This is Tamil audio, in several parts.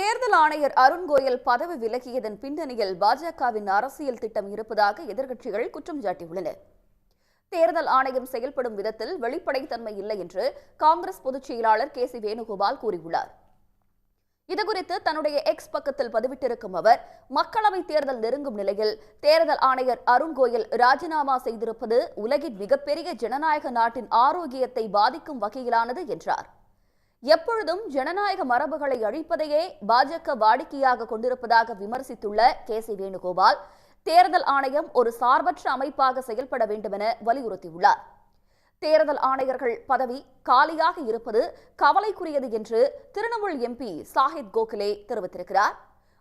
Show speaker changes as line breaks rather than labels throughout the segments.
தேர்தல் ஆணையர் அருண் கோயல் பதவி விலகியதன் பின்னணியில் பாஜகவின் அரசியல் திட்டம் இருப்பதாக எதிர்க்கட்சிகள் குற்றம் சாட்டியுள்ளன. தேர்தல் ஆணையம் செயல்படும் விதத்தில் வெளிப்படைத்தன்மை இல்லை என்று காங்கிரஸ் பொதுச் செயலாளர் கே சி வேணுகோபால் கூறியுள்ளார். இதுகுறித்து தன்னுடைய எக்ஸ் பக்கத்தில் பதிவிட்டிருக்கும் அவர், மக்களவைத் தேர்தல் நெருங்கும் நிலையில் தேர்தல் ஆணையர் அருண் கோயல் ராஜினாமா செய்திருப்பது உலகின் மிகப்பெரிய ஜனநாயக நாட்டின் ஆரோக்கியத்தை பாதிக்கும் வகையிலானது என்றார். எப்பொழுதும் ஜனநாயக மரபுகளை அழிப்பதையே பாஜக வாடிக்கையாக கொண்டிருப்பதாக விமர்சித்துள்ள கே சி வேணுகோபால், தேர்தல் ஆணையம் ஒரு சார்பற்ற அமைப்பாக செயல்பட வேண்டும் என வலியுறுத்தியுள்ளார். தேர்தல் ஆணையர்கள் பதவி காலியாக இருப்பது கவலைக்குரியது என்று திரிணாமுல் எம்பி சாஹித் கோகலே தெரிவித்திருக்கிறார்.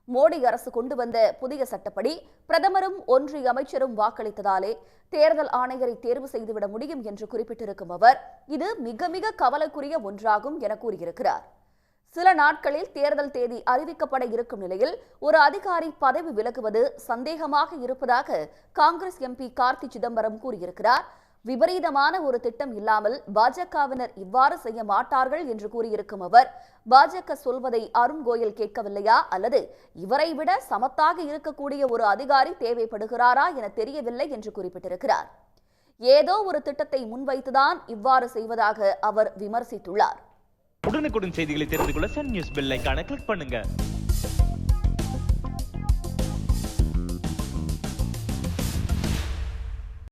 மோடி அரசு கொண்டு வந்த புதிய சட்டப்படி பிரதமரும் ஒன்றிய அமைச்சரும் வாக்களித்ததாலே தேர்தல் ஆணையரை தேர்வு செய்துவிட முடியும் என்று குறிப்பிட்டிருக்கும் அவர், இது மிக மிக கவலைக்குரிய ஒன்றாகும் என கூறியிருக்கிறார். சில நாட்களில் தேர்தல் தேதி அறிவிக்கப்பட இருக்கும் நிலையில் ஒரு அதிகாரி பதவி விலகுவது சந்தேகமாக இருப்பதாக காங்கிரஸ் எம்பி கார்த்தி சிதம்பரம் கூறியிருக்கிறார். விபரீதமான ஒரு திட்டம் இல்லாமல் பாஜகவினர் இவ்வாறு செய்ய மாட்டார்கள் என்று கூறியிருக்கும் அவர், பாஜக சொல்வதை அருண் கோயல் கேட்கவில்லையா அல்லது இவரை விட சமத்தாக இருக்கக்கூடிய ஒரு அதிகாரி தேவைப்படுகிறாரா என தெரியவில்லை என்று குறிப்பிட்டிருக்கிறார். ஏதோ ஒரு திட்டத்தை முன்வைத்துதான் இவ்வாறு செய்வதாக அவர் விமர்சித்துள்ளார்.
உடனுக்குடன் செய்திகளை தெரிந்து கொள்ள சன் நியூஸ் பெல் ஐகானை கிளிக் பண்ணுங்க.